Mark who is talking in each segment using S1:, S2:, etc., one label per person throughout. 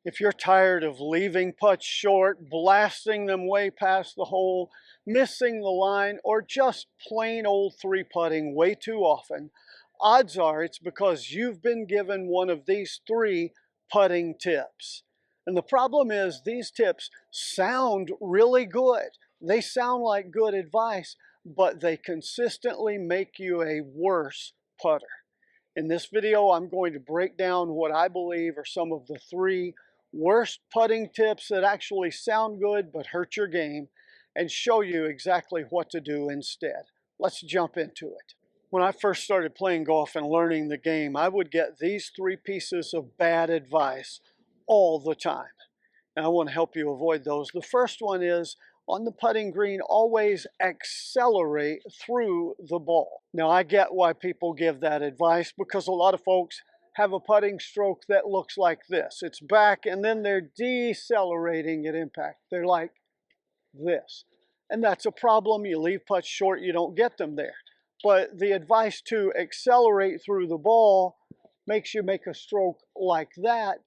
S1: If you're tired of leaving putts short, blasting them way past the hole, missing the line, or just plain old three putting way too often, odds are it's because you've been given one of these three putting tips. And the problem is these tips sound really good. They sound like good advice, but they consistently make you a worse putter. In this video, I'm going to break down what I believe are some of the three worst putting tips that actually sound good but hurt your game, and show you exactly what to do instead. Let's jump into it. When I first started playing golf and learning the game, I would get these three pieces of bad advice all the time. And I want to help you avoid those. The first one is, on the putting green, always accelerate through the ball. Now, I get why people give that advice, because a lot of folks have a putting stroke that looks like this. It's back, and then they're decelerating at impact. They're like this. And that's a problem. You leave putts short, you don't get them there. But the advice to accelerate through the ball makes you make a stroke like that,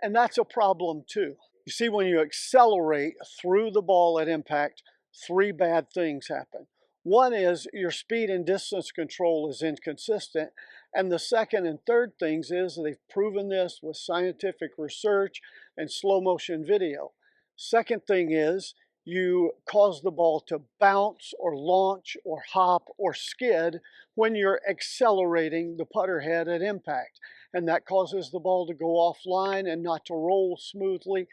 S1: and that's a problem too. You see, when you accelerate through the ball at impact, three bad things happen. One is your speed and distance control is inconsistent. And the second and third things is, they've proven this with scientific research and slow motion video. Second thing is, you cause the ball to bounce or launch or hop or skid when you're accelerating the putter head at impact. And that causes the ball to go offline and not to roll smoothly.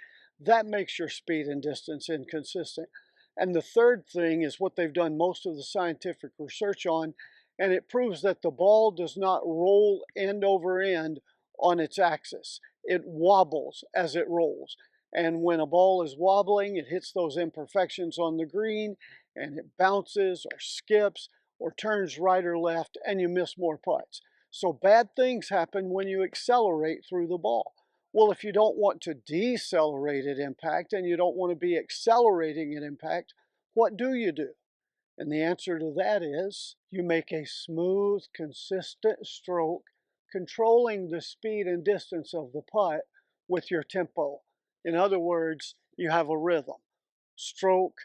S1: That makes your speed and distance inconsistent. And the third thing is what they've done most of the scientific research on, and it proves that the ball does not roll end over end on its axis. It wobbles as it rolls. And when a ball is wobbling, it hits those imperfections on the green, and it bounces or skips or turns right or left, and you miss more putts. So bad things happen when you accelerate through the ball. Well, if you don't want to decelerate at impact and you don't want to be accelerating at impact, what do you do? And the answer to that is, you make a smooth, consistent stroke, controlling the speed and distance of the putt with your tempo. In other words, you have a rhythm. Stroke,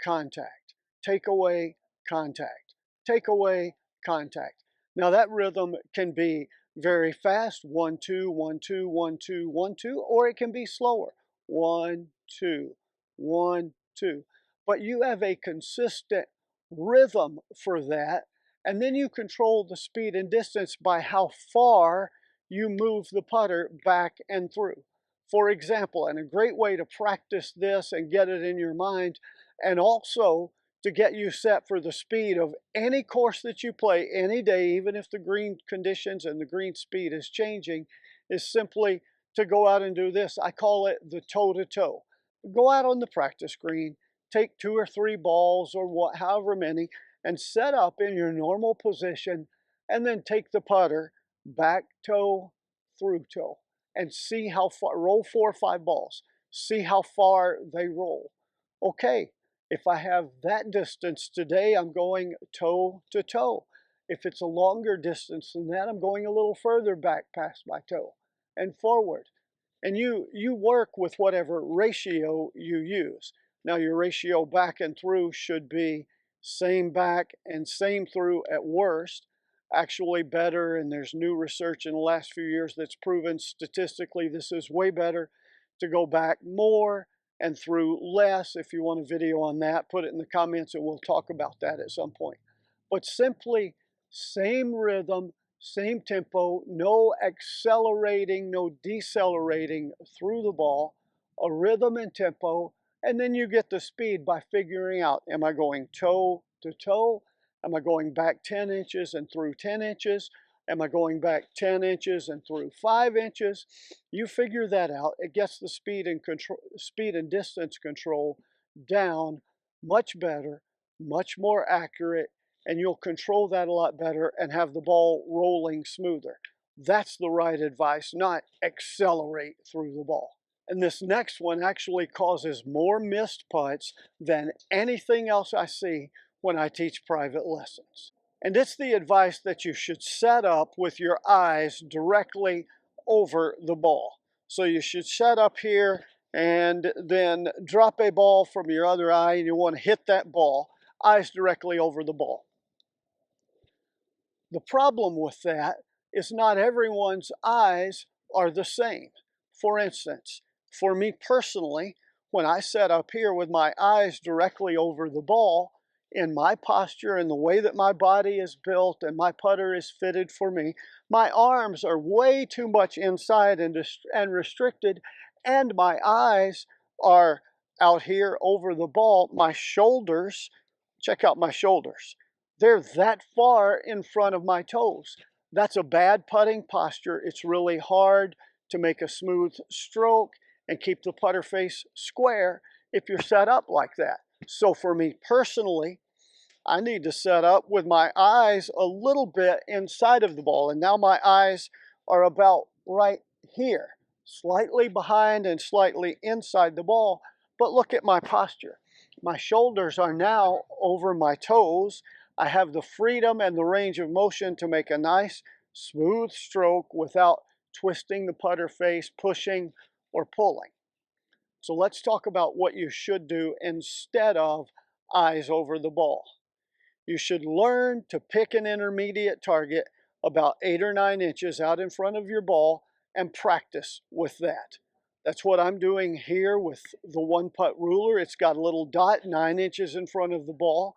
S1: contact. Take away, contact. Take away, contact. Now that rhythm can be very fast, 1, 2, 1, 2, 1, 2, 1, 2, or it can be slower, 1, 2, 1, 2. But you have a consistent rhythm for that, and then you control the speed and distance by how far you move the putter back and through. For example, and a great way to practice this and get it in your mind, and also to get you set for the speed of any course that you play any day, even if the green conditions and the green speed is changing, is simply to go out and do this. I call it the toe-to-toe. Go out on the practice green, take 2 or 3 balls or however many, and set up in your normal position, and then take the putter back toe, through toe, and see how far. Roll 4 or 5 balls. See how far they roll. Okay, if I have that distance today, I'm going toe to toe. If it's a longer distance than that, I'm going a little further back past my toe and forward. And you work with whatever ratio you use. Now, your ratio back and through should be same back and same through at worst. Actually better, and there's new research in the last few years that's proven statistically this is way better, to go back more and through less. If you want a video on that, put it in the comments and we'll talk about that at some point. But simply same rhythm, same tempo, no accelerating, no decelerating through the ball, a rhythm and tempo, and then you get the speed by figuring out, am I going toe to toe? Am I going back 10 inches and through 10 inches? Am I going back 10 inches and through 5 inches? You figure that out. It gets the speed and distance control down much better, much more accurate, and you'll control that a lot better and have the ball rolling smoother. That's the right advice, not accelerate through the ball. And this next one actually causes more missed putts than anything else I see when I teach private lessons. And it's the advice that you should set up with your eyes directly over the ball. So you should set up here and then drop a ball from your other eye, and you want to hit that ball, eyes directly over the ball. The problem with that is not everyone's eyes are the same. For instance, for me personally, when I set up here with my eyes directly over the ball, in my posture and the way that my body is built and my putter is fitted for me, my arms are way too much inside and restricted, and my eyes are out here over the ball. My shoulders, check out my shoulders. They're that far in front of my toes. That's a bad putting posture. It's really hard to make a smooth stroke and keep the putter face square if you're set up like that. So for me personally, I need to set up with my eyes a little bit inside of the ball. And now my eyes are about right here, slightly behind and slightly inside the ball. But look at my posture. My shoulders are now over my toes. I have the freedom and the range of motion to make a nice, smooth stroke without twisting the putter face, pushing, or pulling. So let's talk about what you should do instead of eyes over the ball. You should learn to pick an intermediate target about 8 or 9 inches out in front of your ball and practice with that. That's what I'm doing here with the one putt ruler. It's got a little dot 9 inches in front of the ball.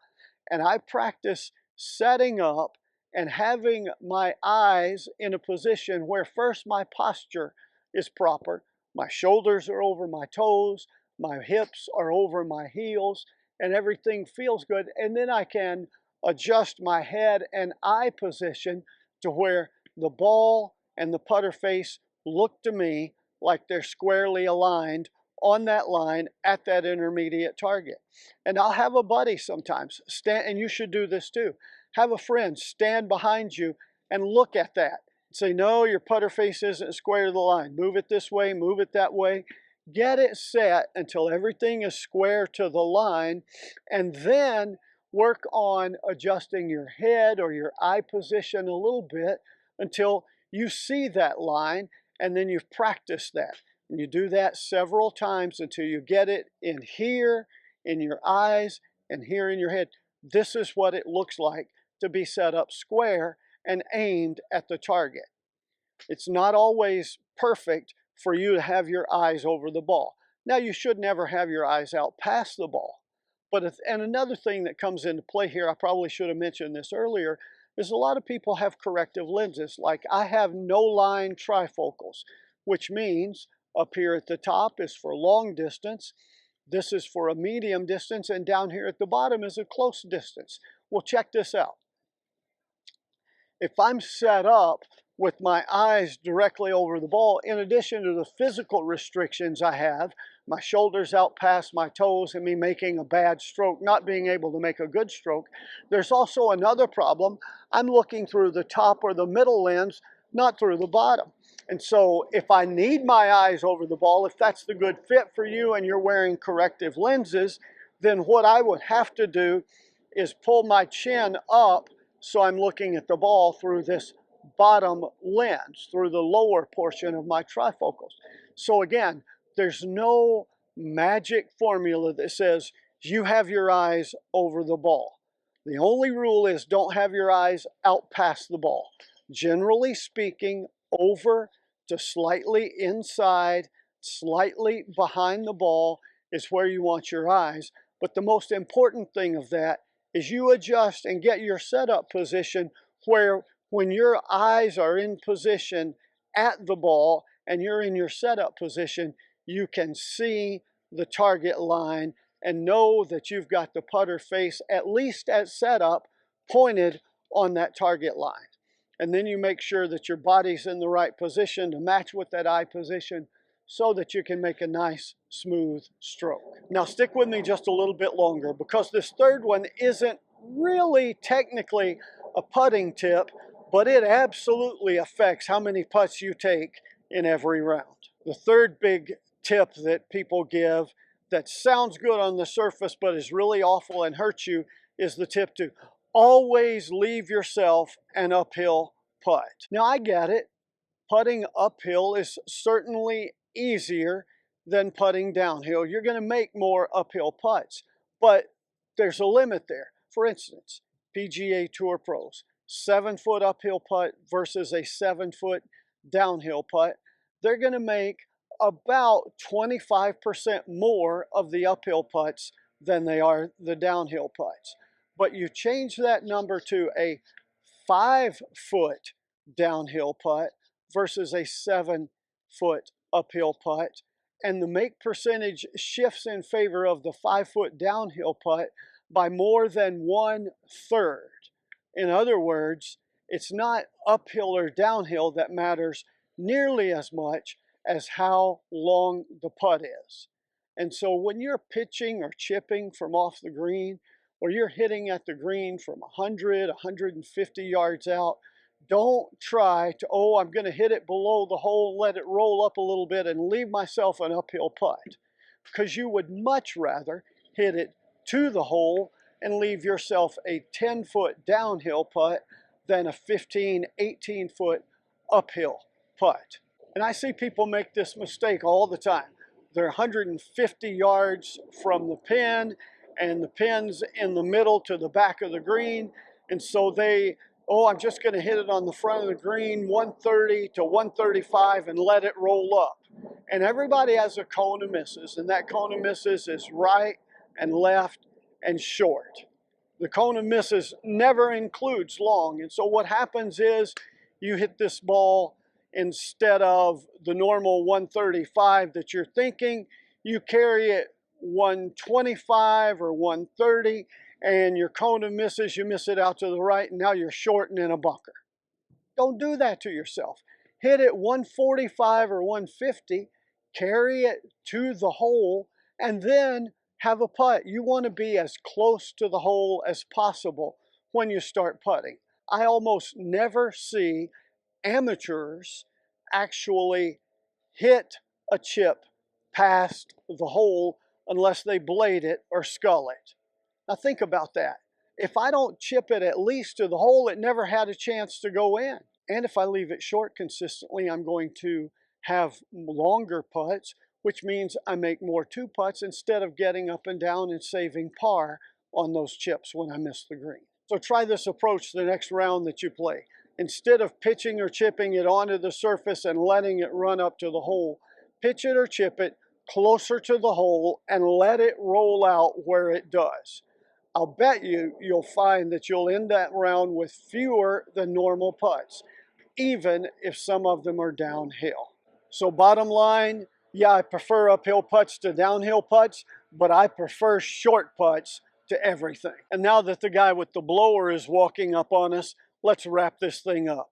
S1: And I practice setting up and having my eyes in a position where first my posture is proper. My shoulders are over my toes, my hips are over my heels, and everything feels good. And then I can adjust my head and eye position to where the ball and the putter face look to me like they're squarely aligned on that line at that intermediate target. And I'll have a buddy sometimes stand, and you should do this too. Have a friend stand behind you and look at that. Say, no, your putter face isn't square to the line. Move it this way, move it that way. Get it set until everything is square to the line, and then work on adjusting your head or your eye position a little bit until you see that line, and then you've practiced that. And you do that several times until you get it in here, in your eyes, and here in your head. This is what it looks like to be set up square and aimed at the target. It's not always perfect for you to have your eyes over the ball. Now, you should never have your eyes out past the ball. And another thing that comes into play here, I probably should have mentioned this earlier, is a lot of people have corrective lenses. Like I have no line trifocals, which means up here at the top is for long distance, this is for a medium distance, and down here at the bottom is a close distance. Well, check this out. If I'm set up with my eyes directly over the ball, in addition to the physical restrictions I have, my shoulders out past my toes and me making a bad stroke, not being able to make a good stroke, there's also another problem. I'm looking through the top or the middle lens, not through the bottom. And so if I need my eyes over the ball, if that's the good fit for you and you're wearing corrective lenses, then what I would have to do is pull my chin up so I'm looking at the ball through this bottom lens, through the lower portion of my trifocals. So again, there's no magic formula that says you have your eyes over the ball. The only rule is don't have your eyes out past the ball. Generally speaking, over to slightly inside, slightly behind the ball is where you want your eyes. But the most important thing of that is you adjust and get your setup position where when your eyes are in position at the ball and you're in your setup position, you can see the target line and know that you've got the putter face, at least at setup, pointed on that target line. And then you make sure that your body's in the right position to match with that eye position so that you can make a nice, smooth stroke. Now stick with me just a little bit longer, because this third one isn't really technically a putting tip, but it absolutely affects how many putts you take in every round. The third big tip that people give that sounds good on the surface but is really awful and hurts you is the tip to always leave yourself an uphill putt. Now I get it. Putting uphill is certainly easier than putting downhill. You're going to make more uphill putts, but there's a limit there. For instance, PGA Tour pros, 7-foot uphill putt versus a 7-foot downhill putt, they're going to make about 25% more of the uphill putts than they are the downhill putts. But you change that number to a 5-foot downhill putt versus a 7-foot uphill putt, and the make percentage shifts in favor of the 5-foot downhill putt by more than 1/3. In other words, it's not uphill or downhill that matters nearly as much as how long the putt is. And so when you're pitching or chipping from off the green, or you're hitting at the green from 100, 150 yards out, don't try to, oh, I'm going to hit it below the hole, let it roll up a little bit and leave myself an uphill putt. Because you would much rather hit it to the hole and leave yourself a 10-foot downhill putt than a 15, 18-foot uphill putt. And I see people make this mistake all the time. They're 150 yards from the pin, and the pin's in the middle to the back of the green, and so they, oh, I'm just going to hit it on the front of the green, 130 to 135, and let it roll up. And everybody has a cone of misses, and that cone of misses is right and left and short. The cone of misses never includes long, and so what happens is you hit this ball instead of the normal 135 that you're thinking, you carry it 125 or 130, and your cone of misses, you miss it out to the right, and now you're shorting in a bunker. Don't do that to yourself. Hit it 145 or 150, carry it to the hole, and then have a putt. You want to be as close to the hole as possible when you start putting. I almost never see amateurs actually hit a chip past the hole unless they blade it or scull it. Now think about that. If I don't chip it at least to the hole, it never had a chance to go in. And if I leave it short consistently, I'm going to have longer putts, which means I make more 2-putts instead of getting up and down and saving par on those chips when I miss the green. So try this approach the next round that you play. Instead of pitching or chipping it onto the surface and letting it run up to the hole, pitch it or chip it closer to the hole and let it roll out where it does. I'll bet you'll find that you'll end that round with fewer than normal putts, even if some of them are downhill. So bottom line, yeah, I prefer uphill putts to downhill putts, but I prefer short putts to everything. And now that the guy with the blower is walking up on us, let's wrap this thing up.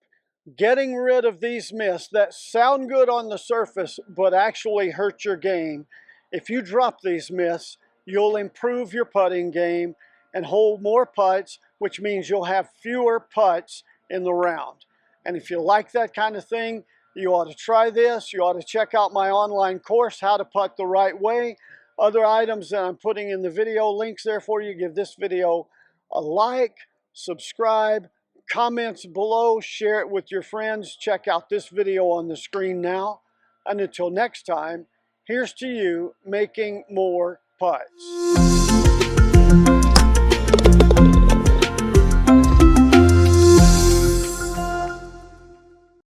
S1: Getting rid of these myths that sound good on the surface but actually hurt your game. If you drop these myths, you'll improve your putting game and hold more putts, which means you'll have fewer putts in the round. And if you like that kind of thing, you ought to try this. You ought to check out my online course, How to Putt the Right Way. Other items that I'm putting in the video, links there for you. Give this video a like, subscribe, comments below, share it with your friends. Check out this video on the screen now. And until next time, here's to you making more putts.